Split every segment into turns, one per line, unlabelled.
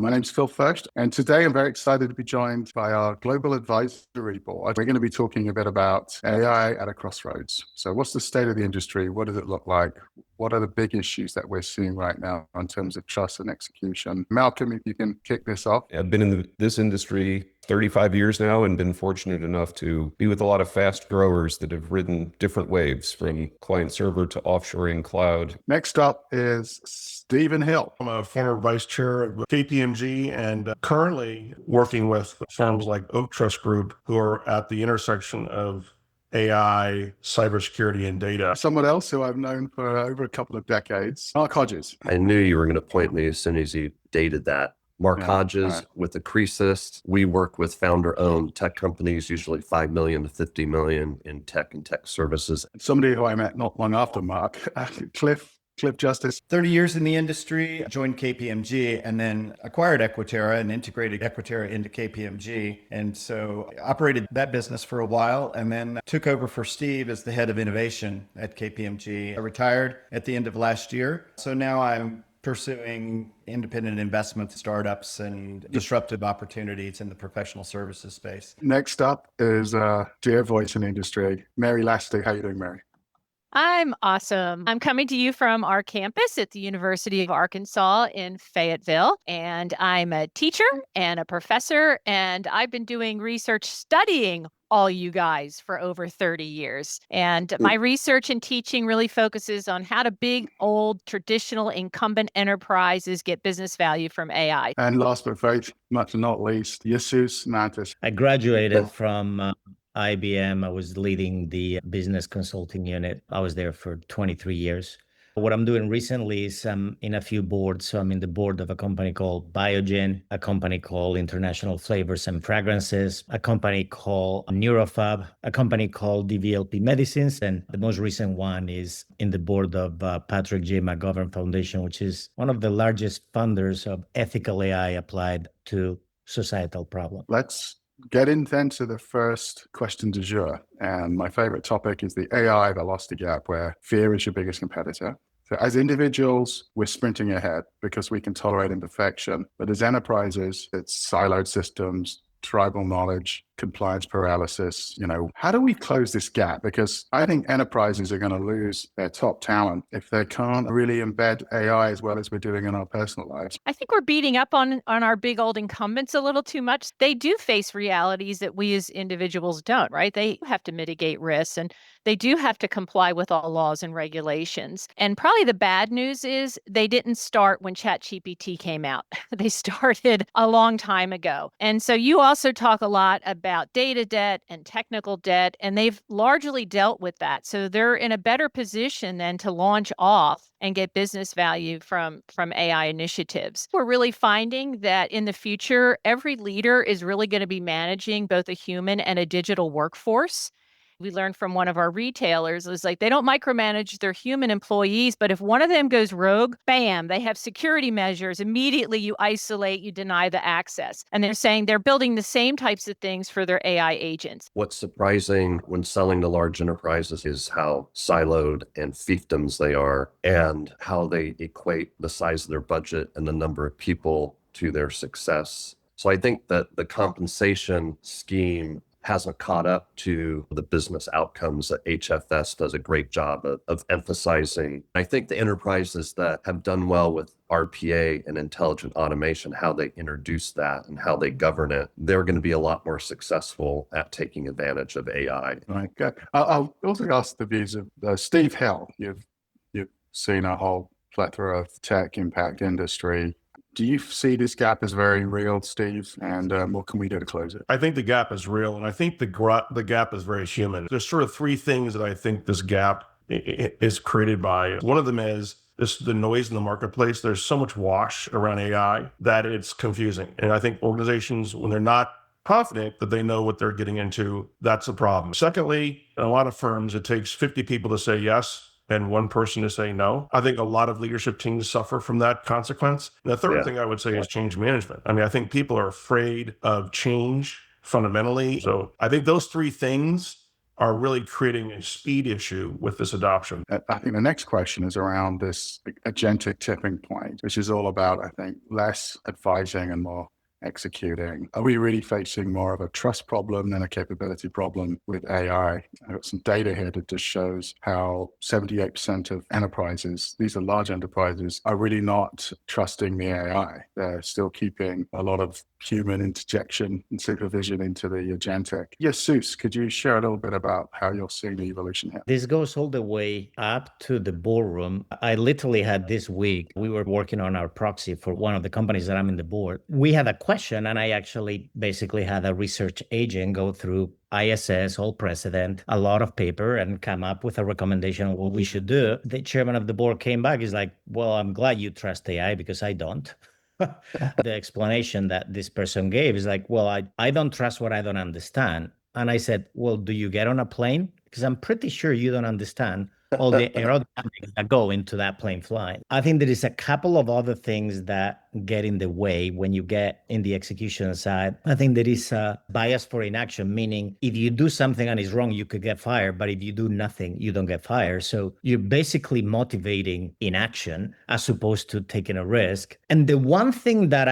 My name's Fersht, and today I'm very excited to be joined by our Global Advisory Board. We're going to be talking a bit about AI at a crossroads. So what's the state of the industry? What does it look like? What are the big issues that we're seeing right now in terms of trust and execution? Malcolm, if you can kick this off.
I've been in this industry 35 years now and been fortunate enough to be with a lot of fast growers that have ridden different waves from client server to offshoring cloud.
Next up is Stephen Hill.
I'm a former vice chair of KPMG and currently working with firms like Oak Trust Group, who are at the intersection of AI, cybersecurity, and data.
Someone else who I've known for over a couple of decades, Mark Hodges.
I knew you were going to point me as soon as you dated that. Mark Hodges with Accresis. We work with founder-owned tech companies, usually 5 million to 50 million in tech and tech services.
Somebody who I met not long after Mark, Cliff Justice.
30 years in the industry, joined KPMG and then acquired Equiterra and integrated Equiterra into KPMG. And so operated that business for a while and then took over for Steve as the head of innovation at KPMG. I retired at the end of last year. So now I'm pursuing independent investment startups and disruptive opportunities in the professional services space.
Next up is dear voice in the industry, Mary Lacity. How are you doing, Mary?
I'm awesome. I'm coming to you from our campus at the University of Arkansas in Fayetteville, and I'm a teacher and a professor, and I've been doing research studying all you guys for over 30 years. And my research and teaching really focuses on how do big, old, traditional incumbent enterprises get business value from AI.
And last but very much not least, Jesus Mantas.
I graduated from IBM. I was leading the business consulting unit. I was there for 23 years. What I'm doing recently is I'm in a few boards. So I'm in the board of a company called Biogen, a company called International Flavors and Fragrances, a company called Neurofab, a company called DVLP Medicines. And the most recent one is in the board of Patrick J. McGovern Foundation, which is one of the largest funders of ethical AI applied to societal problems.
Let's get into the first question du jour. And my favorite topic is the AI velocity gap, where fear is your biggest competitor. So as individuals, we're sprinting ahead because we can tolerate imperfection. But as enterprises, it's siloed systems, tribal knowledge, compliance paralysis. How do we close this gap? Because I think enterprises are going to lose their top talent if they can't really embed AI as well as we're doing in our personal lives.
I think we're beating up on our big old incumbents a little too much. They do face realities that we as individuals don't, right? They have to mitigate risks and they do have to comply with all laws and regulations. And probably the bad news is they didn't start when ChatGPT came out. They started a long time ago. And so you also talk a lot about data debt and technical debt, and they've largely dealt with that. So they're in a better position then to launch off and get business value from AI initiatives. We're really finding that in the future, every leader is really going to be managing both a human and a digital workforce. We learned from one of our retailers, it was like they don't micromanage their human employees, but if one of them goes rogue, bam, they have security measures. Immediately you isolate, you deny the access. And they're saying they're building the same types of things for their AI agents.
What's surprising when selling to large enterprises is how siloed and fiefdoms they are and how they equate the size of their budget and the number of people to their success. So I think that the compensation scheme hasn't caught up to the business outcomes that HFS does a great job of emphasizing. I think the enterprises that have done well with RPA and intelligent automation, how they introduce that and how they govern it, they're going to be a lot more successful at taking advantage of AI.
Right, good. I'll also ask the views of Steve Hill. You've seen a whole plethora of tech impact industry. Do you see this gap as very real, Steve? And what can we do to close it?
I think the gap is real, and I think the gap is very human. There's sort of three things that I think this gap is created by. One of them is the noise in the marketplace. There's so much wash around AI that it's confusing. And I think organizations, when they're not confident that they know what they're getting into, that's a problem. Secondly, in a lot of firms, it takes 50 people to say yes and one person to say no. I think a lot of leadership teams suffer from that consequence. And the third thing I would say is change management. I mean, I think people are afraid of change fundamentally. So I think those three things are really creating a speed issue with this adoption.
I think the next question is around this agentic tipping point, which is all about, I think, less advising and more executing. Are we really facing more of a trust problem than a capability problem with AI? I've got some data here that just shows how 78% of enterprises, these are large enterprises, are really not trusting the AI. They're still keeping a lot of human interjection and supervision into the agentic. Jesus, could you share a little bit about how you're seeing the evolution here?
This goes all the way up to the boardroom. I literally had this week, we were working on our proxy for one of the companies that I'm in the board. We had a question, and I actually basically had a research agent go through ISS, all precedent, a lot of paper, and come up with a recommendation on what we should do. The chairman of the board came back, he's like, well, I'm glad you trust AI because I don't. The explanation that this person gave is like, well, I don't trust what I don't understand. And I said, well, do you get on a plane? Because I'm pretty sure you don't understand all the aerodynamics that go into that plane flying. I think there is a couple of other things that get in the way when you get in the execution side. I think there is a bias for inaction, meaning if you do something and it's wrong, you could get fired. But if you do nothing, you don't get fired. So you're basically motivating inaction as opposed to taking a risk. And the one thing that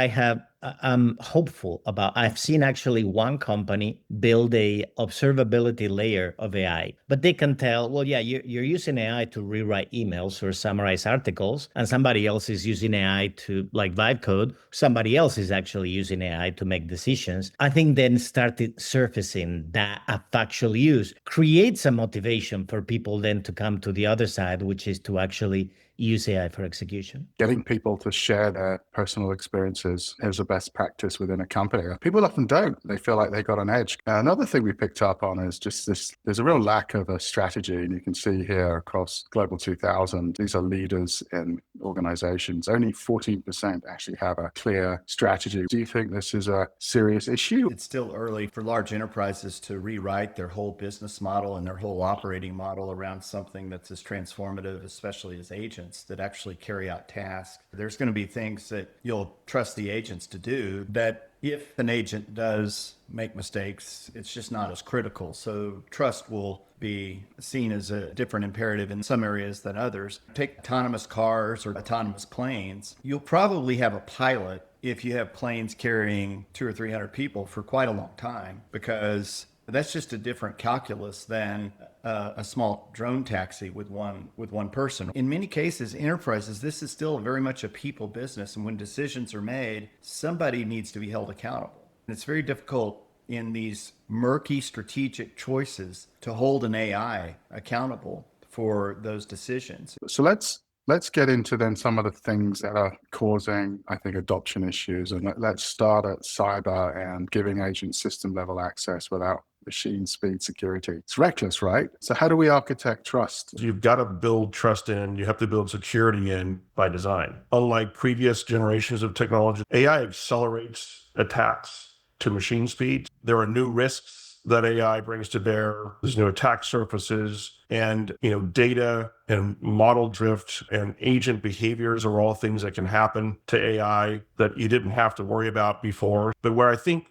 I'm hopeful about, I've seen actually one company build a observability layer of AI, but they can tell, well, yeah, you're using AI to rewrite emails or summarize articles, and somebody else is using AI to like vibe code. Somebody else is actually using AI to make decisions. I think then started surfacing that a factual use creates a motivation for people then to come to the other side, which is to actually use AI for execution.
Getting people to share their personal experiences is a best practice within a company. People often don't. They feel like they got an edge. Another thing we picked up on is just this, there's a real lack of a strategy. And you can see here across Global 2000, these are leaders in organizations. Only 14% actually have a clear strategy. Do you think this is a serious issue?
It's still early for large enterprises to rewrite their whole business model and their whole operating model around something that's as transformative, especially as agents that actually carry out tasks. There's going to be things that you'll trust the agents to do that if an agent does make mistakes, it's just not as critical. So trust will be seen as a different imperative in some areas than others. Take autonomous cars or autonomous planes. You'll probably have a pilot if you have planes carrying 200 or 300 people for quite a long time, because that's just a different calculus than a small drone taxi with one person. In many cases, enterprises, this is still very much a people business. And when decisions are made, somebody needs to be held accountable. And it's very difficult in these murky strategic choices to hold an AI accountable for those decisions.
So let's get into then some of the things that are causing, I think, adoption issues. And let's start at cyber and giving agents system level access without machine speed security. It's reckless, right? So how do we architect trust?
You've got to build trust in, you have to build security in by design. Unlike previous generations of technology, AI accelerates attacks to machine speed. There are new risks that AI brings to bear. There's new attack surfaces, and data and model drift and agent behaviors are all things that can happen to AI that you didn't have to worry about before. But where I think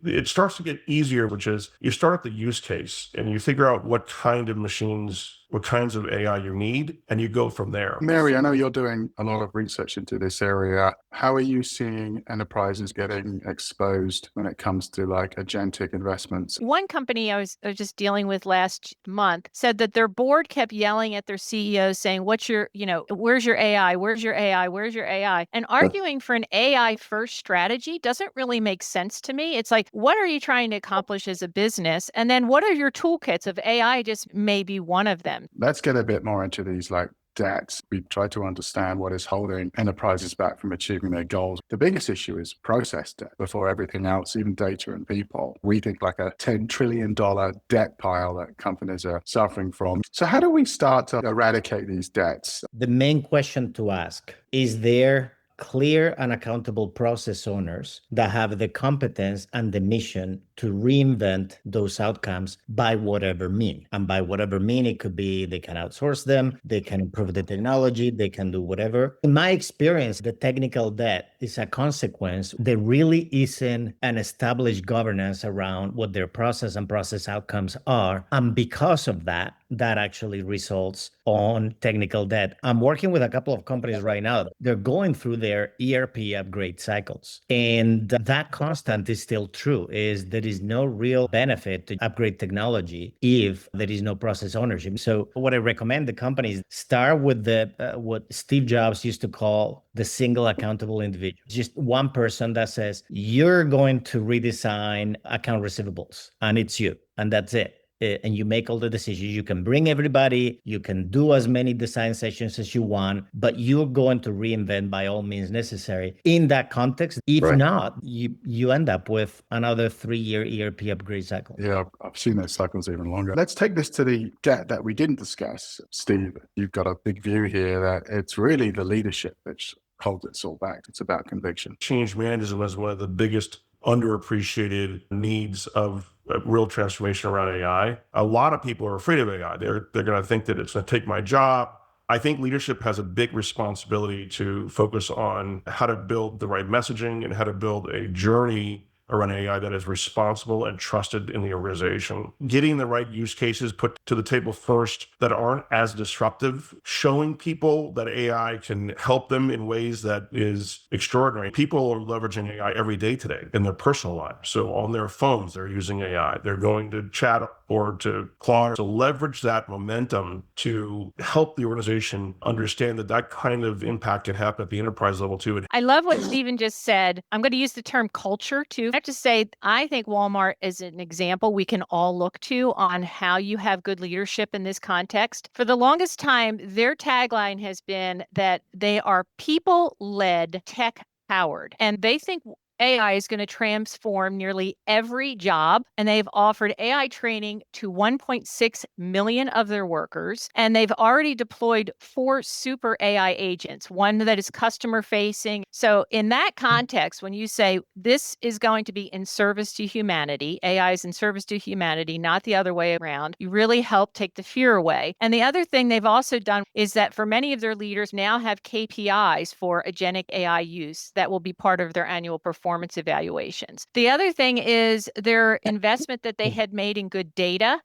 it starts to get easier, which is you start at the use case and you figure out what kind of machines, what kinds of AI you need, and you go from there.
Mary, I know you're doing a lot of research into this area. How are you seeing enterprises getting exposed when it comes to like agentic investments?
One company I was just dealing with last month said that their board kept yelling at their CEO saying, where's your AI? Where's your AI? Where's your AI? And arguing for an AI first strategy doesn't really make sense to me. It's like, what are you trying to accomplish as a business? And then what are your toolkits of AI? Just maybe one of them.
Let's get a bit more into these like debts. We try to understand what is holding enterprises back from achieving their goals. The biggest issue is process debt before everything else, even data and people. We think like a $10 trillion debt pile that companies are suffering from. So how do we start to eradicate these debts?
The main question to ask, is there clear and accountable process owners that have the competence and the mission to reinvent those outcomes by whatever mean. And by whatever mean, it could be they can outsource them, they can improve the technology, they can do whatever. In my experience, the technical debt is a consequence. There really isn't an established governance around what their process and process outcomes are. And because of that, that actually results on technical debt. I'm working with a couple of companies right now. They're going through their ERP upgrade cycles. And that constant is still true, is there is no real benefit to upgrade technology if there is no process ownership. So what I recommend the companies start with the what Steve Jobs used to call the single accountable individual. Just one person that says, you're going to redesign account receivables, and it's you, and that's it. And you make all the decisions. You can bring everybody, you can do as many design sessions as you want, but you're going to reinvent by all means necessary in that context. If not, you end up with another 3-year ERP upgrade cycle.
Yeah, I've seen those cycles even longer. Let's take this to the debt that we didn't discuss. Steve, you've got a big view here that it's really the leadership that holds it all back. It's about conviction.
Change management is one of the biggest underappreciated needs of real transformation around AI. A lot of people are afraid of AI. They're going to think that it's going to take my job. I think leadership has a big responsibility to focus on how to build the right messaging and how to build a journey around AI that is responsible and trusted in the organization. Getting the right use cases put to the table first that aren't as disruptive, showing people that AI can help them in ways that is extraordinary. People are leveraging AI every day today in their personal lives. So on their phones, they're using AI. They're going to chat or to Claude. So leverage that momentum to help the organization understand that that kind of impact can happen at the enterprise level too.
I love what Stephen just said. I'm going to use the term culture too. I have to say, I think Walmart is an example we can all look to on how you have good leadership in this context. For the longest time, their tagline has been that they are people-led, tech-powered, and they think AI is going to transform nearly every job, and they've offered AI training to 1.6 million of their workers, and they've already deployed 4 super AI agents, one that is customer facing. So in that context, when you say this is going to be in service to humanity, AI is in service to humanity, not the other way around, you really help take the fear away. And the other thing they've also done is that for many of their leaders now have KPIs for agentic AI use that will be part of their annual performance evaluations. The other thing is their investment that they had made in good data.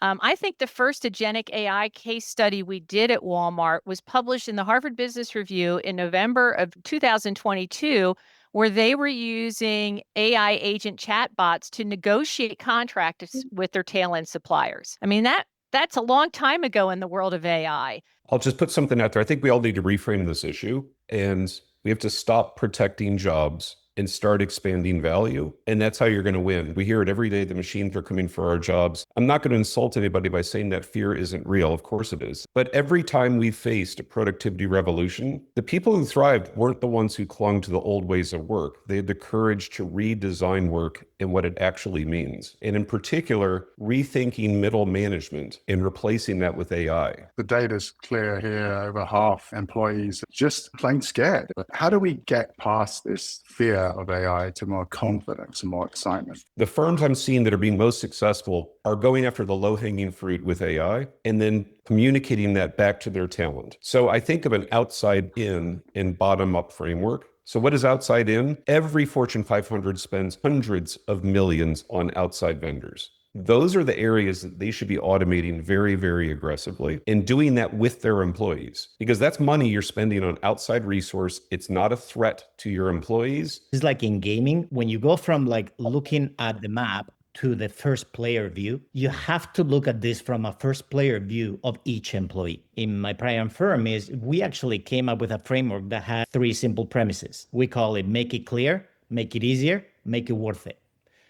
I think the first agentic AI case study we did at Walmart was published in the Harvard Business Review in November of 2022, where they were using AI agent chatbots to negotiate contracts with their tail end suppliers. I mean, that's a long time ago in the world of AI.
I'll just put something out there. I think we all need to reframe this issue, and we have to stop protecting jobs and start expanding value. And that's how you're going to win. We hear it every day. The machines are coming for our jobs. I'm not going to insult anybody by saying that fear isn't real. Of course it is. But every time we faced a productivity revolution, the people who thrived weren't the ones who clung to the old ways of work. They had the courage to redesign work and what it actually means. And in particular, rethinking middle management and replacing that with AI.
The data's clear here. Over half employees are just plain scared. But how do we get past this fear of AI to more confidence and more excitement?
The firms I'm seeing that are being most successful are going after the low-hanging fruit with AI and then communicating that back to their talent. So I think of an outside-in and bottom-up framework. So what is outside in? Every Fortune 500 spends hundreds of millions on outside vendors. Those are the areas that they should be automating very, very aggressively and doing that with their employees, because that's money you're spending on outside resource. It's not a threat to your employees.
It's like in gaming, when you go from like looking at the map to the first player view, you have to look at this from a first player view of each employee. In my prior firm we actually came up with a framework that had 3 simple premises. We call it make it clear, make it easier, make it worth it.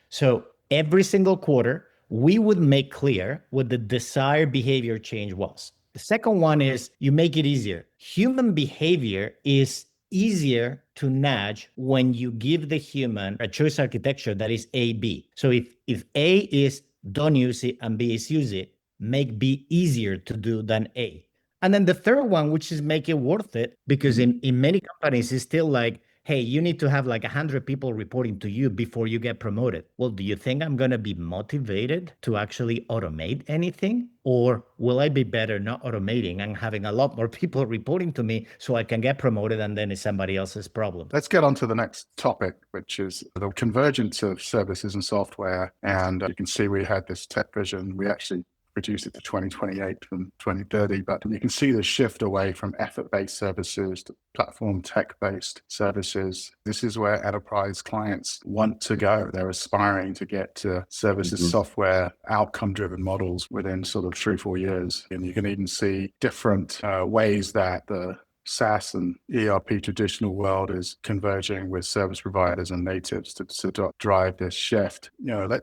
So every single quarter, we would make clear what the desired behavior change was. The second one is you make it easier. Human behavior is easier to nudge when you give the human a choice architecture that is A, B. So if A is don't use it and B is use it, make B easier to do than A. And then the third one, which is make it worth it, because in many companies, it's still like, hey, you need to have like 100 people reporting to you before you get promoted. Well, do you think I'm going to be motivated to actually automate anything? Or will I be better not automating and having a lot more people reporting to me so I can get promoted and then it's somebody else's problem?
Let's get on to the next topic, which is the convergence of services and software. And you can see we had this tech vision. We actually reduced it to 2028 from 2030, but you can see the shift away from effort-based services to platform tech-based services. This is where enterprise clients want to go. They're aspiring to get to services, software, outcome-driven models within sort of 3-4 years. And you can even see different ways that the SaaS and ERP traditional world is converging with service providers and natives to drive this shift.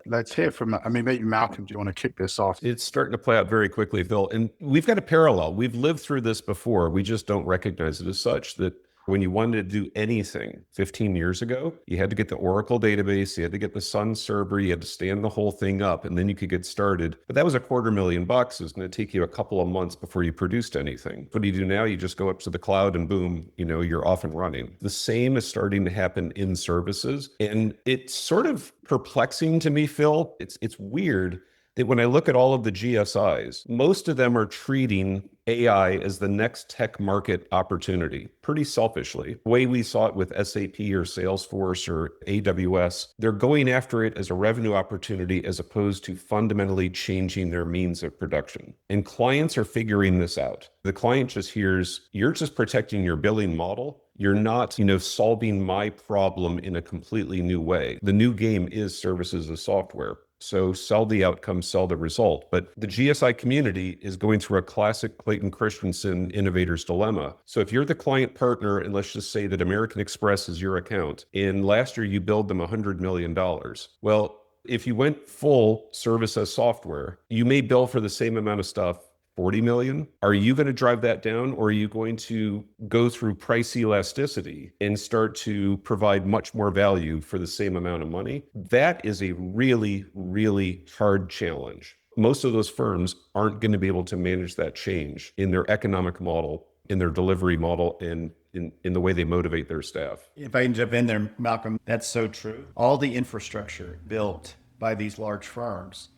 Let's hear from, maybe Malcolm, do you want to kick this off?
It's starting to play out very quickly, Phil. And we've got a parallel. We've lived through this before. We just don't recognize it as such. That when you wanted to do anything 15 years ago, you had to get the Oracle database, you had to get the Sun server, you had to stand the whole thing up, and then you could get started. But that was $250,000. It was going to take you a couple of months before you produced anything. What do you do now? You just go up to the cloud and boom, you're off and running. The same is starting to happen in services. And it's sort of perplexing to me, Phil. It's weird that when I look at all of the GSIs, most of them are treating AI as the next tech market opportunity, pretty selfishly. The way we saw it with SAP or Salesforce or AWS, they're going after it as a revenue opportunity as opposed to fundamentally changing their means of production. And clients are figuring this out. The client just hears, you're just protecting your billing model. You're not, solving my problem in a completely new way. The new game is services as software. So sell the outcome, sell the result. But the GSI community is going through a classic Clayton Christensen innovator's dilemma. So if you're the client partner, and let's just say that American Express is your account, and last year you billed them $100 million. Well, if you went full service as software, you may bill for the same amount of stuff 40 million. Are you going to drive that down, or are you going to go through price elasticity and start to provide much more value for the same amount of money? That is a really, really hard challenge. Most of those firms aren't going to be able to manage that change in their economic model, in their delivery model, and in the way they motivate their staff.
If I can jump in there, Malcolm, that's so true. All the infrastructure built by these large firms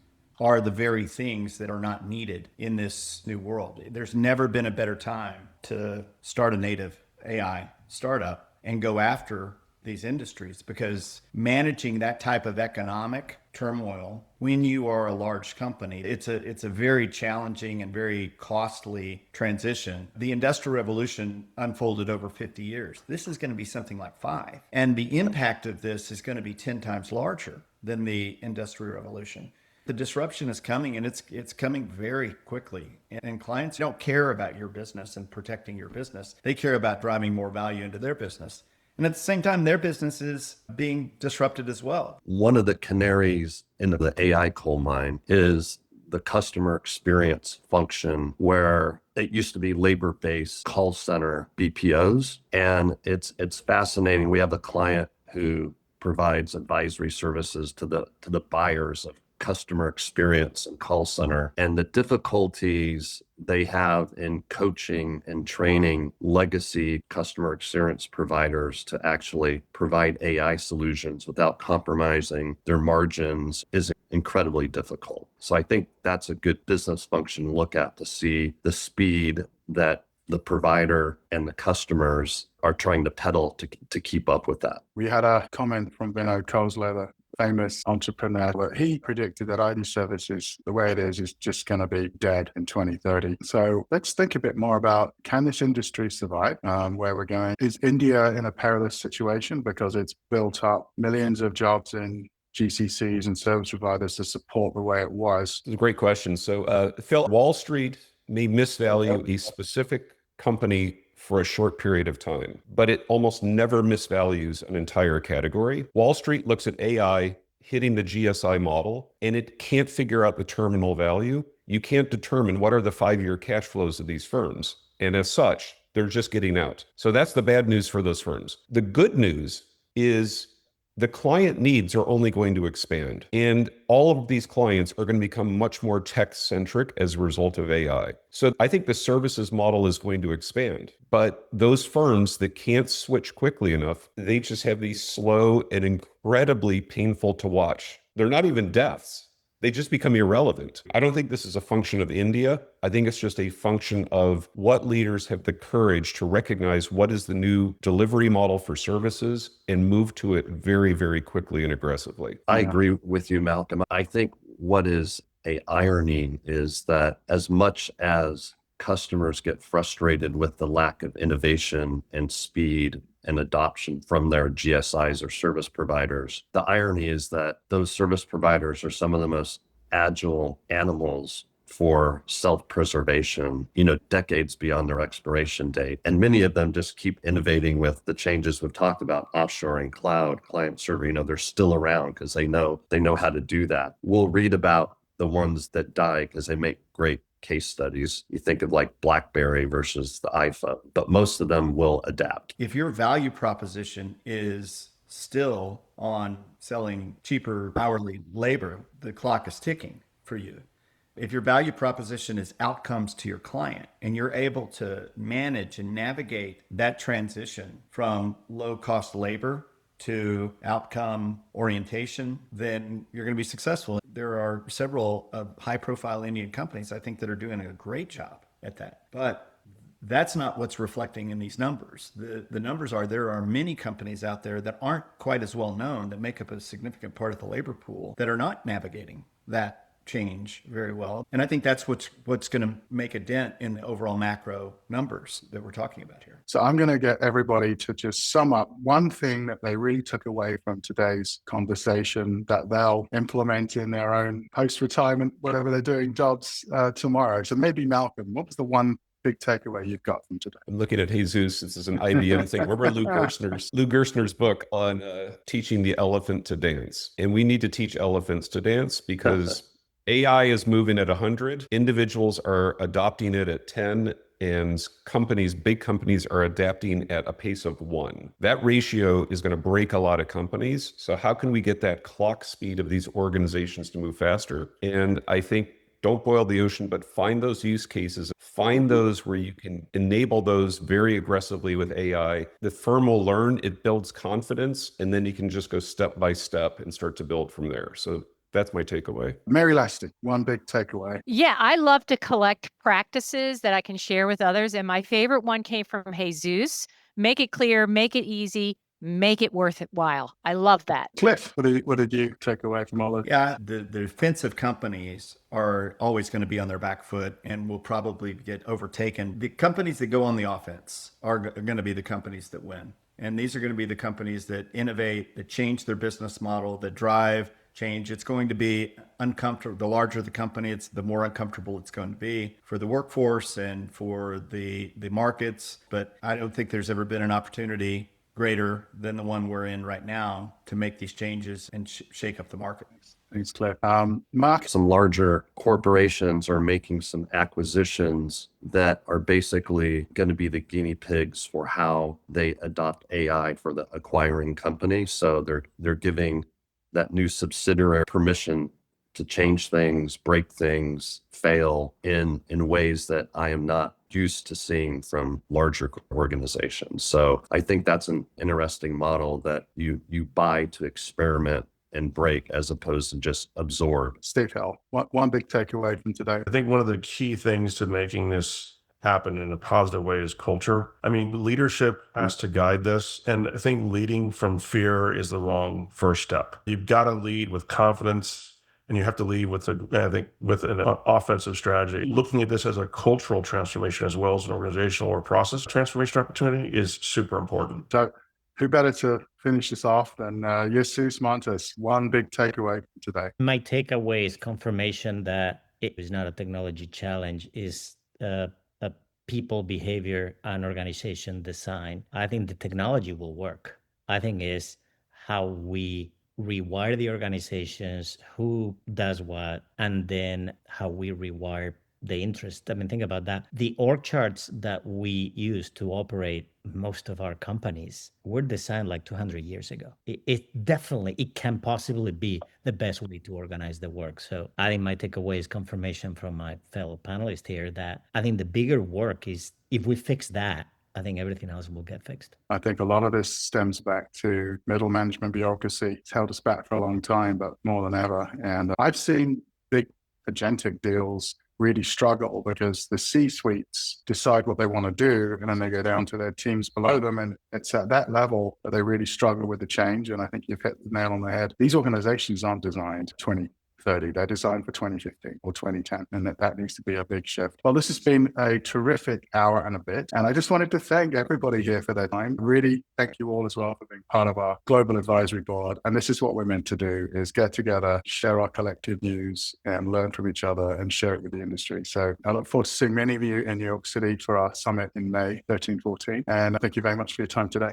are the very things that are not needed in this new world. There's never been a better time to start a native AI startup and go after these industries, because managing that type of economic turmoil when you are a large company, it's a very challenging and very costly transition. The Industrial Revolution unfolded over 50 years. This is going to be something like 5. And the impact of this is going to be 10 times larger than the Industrial Revolution. The disruption is coming, and it's coming very quickly. And clients don't care about your business and protecting your business. They care about driving more value into their business. And at the same time, their business is being disrupted as well.
One of the canaries in the AI coal mine is the customer experience function, where it used to be labor-based call center BPOs. And it's fascinating. We have a client who provides advisory services to the buyers of customer experience and call center, and the difficulties they have in coaching and training legacy customer experience providers to actually provide AI solutions without compromising their margins is incredibly difficult. So I think that's a good business function to look at, to see the speed that the provider and the customers are trying to pedal to keep up with that.
We had a comment from Vinod Khosla, famous entrepreneur, where he predicted that IT services, the way it is just going to be dead in 2030. So let's think a bit more about, can this industry survive? Where we're going. Is India in a perilous situation because it's built up millions of jobs in GCCs and service providers to support the way it was?
It's a great question. So, Phil, Wall Street may misvalue a specific company for a short period of time, but it almost never misvalues an entire category. Wall Street looks at AI hitting the GSI model, and it can't figure out the terminal value. You can't determine what are the 5-year cash flows of these firms. And as such, they're just getting out. So that's the bad news for those firms. The good news is the client needs are only going to expand. And all of these clients are going to become much more tech-centric as a result of AI. So I think the services model is going to expand. But those firms that can't switch quickly enough, they just have these slow and incredibly painful to watch. They're not even deaths. They just become irrelevant. I don't think this is a function of India. I think it's just a function of what leaders have the courage to recognize what is the new delivery model for services and move to it very, very quickly and aggressively.
I agree with you, Malcolm. I think what is a irony is that as much as customers get frustrated with the lack of innovation and speed and adoption from their GSIs or service providers, the irony is that those service providers are some of the most agile animals for self-preservation, decades beyond their expiration date. And many of them just keep innovating with the changes we've talked about, offshoring, cloud, client server, they're still around because they know how to do that. We'll read about the ones that die because they make great case studies. You think of like BlackBerry versus the iPhone, but most of them will adapt.
If your value proposition is still on selling cheaper hourly labor, the clock is ticking for you. If your value proposition is outcomes to your client and you're able to manage and navigate that transition from low cost labor to outcome orientation, then you're going to be successful. There are several high profile Indian companies, I think, that are doing a great job at that. But that's not what's reflecting in these numbers. The numbers are there are many companies out there that aren't quite as well known that make up a significant part of the labor pool that are not navigating that change very well. And I think that's what's going to make a dent in the overall macro numbers that we're talking about here.
So I'm going to get everybody to just sum up one thing that they really took away from today's conversation that they'll implement in their own post-retirement, whatever they're doing, jobs tomorrow. So maybe Malcolm, what was the one big takeaway you've got from today?
I'm looking at Jesus. This is an IBM thing. Remember Lou Gerstner's book on teaching the elephant to dance. And we need to teach elephants to dance because AI is moving at 100. Individuals are adopting it at 10. And big companies are adapting at a pace of 1. That ratio is going to break a lot of companies. So how can we get that clock speed of these organizations to move faster? And I think don't boil the ocean, but find those use cases. Find those where you can enable those very aggressively with AI. The firm will learn, it builds confidence, and then you can just go step by step and start to build from there. So that's my takeaway.
Mary Lacity, one big takeaway.
Yeah, I love to collect practices that I can share with others. And my favorite one came from Jesus. Make it clear, make it easy, make it worthwhile. I love that.
Cliff, what did you take away from all of this?
Yeah, the defensive companies are always going to be on their back foot and will probably get overtaken. The companies that go on the offense are going to be the companies that win. And these are going to be the companies that innovate, that change their business model, that drive change. It's going to be uncomfortable. The larger the company, the more uncomfortable it's going to be for the workforce and for the markets. But I don't think there's ever been an opportunity greater than the one we're in right now to make these changes and shake up the market.
Thanks, Cliff. Mark?
Some larger corporations are making some acquisitions that are basically going to be the guinea pigs for how they adopt AI for the acquiring company. So they're giving that new subsidiary permission to change things, break things, fail in ways that I am not used to seeing from larger organizations. So I think that's an interesting model that you buy to experiment and break as opposed to just absorb.
Steve Hill, one big takeaway from today.
I think one of the key things to making this happen in a positive way is culture. I mean, leadership has to guide this. And I think leading from fear is the wrong first step. You've got to lead with confidence, and you have to lead with an offensive strategy. Looking at this as a cultural transformation as well as an organizational or process transformation opportunity is super important.
So who better to finish this off than Jesus Mantas? One big takeaway from today.
My takeaway is confirmation that it is not a technology challenge, is a people behavior and organization design. I think the technology will work. I think is how we rewire the organizations, who does what, and then how we rewire the interest. I mean, think about that. The org charts that we use to operate most of our companies were designed like 200 years ago. It definitely, it can possibly be the best way to organize the work. So I think my takeaway is confirmation from my fellow panelists here that I think the bigger work is if we fix that, I think everything else will get fixed.
I think a lot of this stems back to middle management bureaucracy. It's held us back for a long time, but more than ever. And I've seen big agentic deals really struggle because the C-suites decide what they want to do, and then they go down to their teams below them. And it's at that level that they really struggle with the change. And I think you've hit the nail on the head. These organizations aren't designed 2030. They're designed for 2015 or 2010, and that needs to be a big shift. Well, this has been a terrific hour and a bit, and I just wanted to thank everybody here for their time. Really thank you all as well for being part of our Global Advisory Board. And this is what we're meant to do, is get together, share our collective news, and learn from each other and share it with the industry. So I look forward to seeing many of you in New York City for our summit in May 13, 14. And thank you very much for your time today.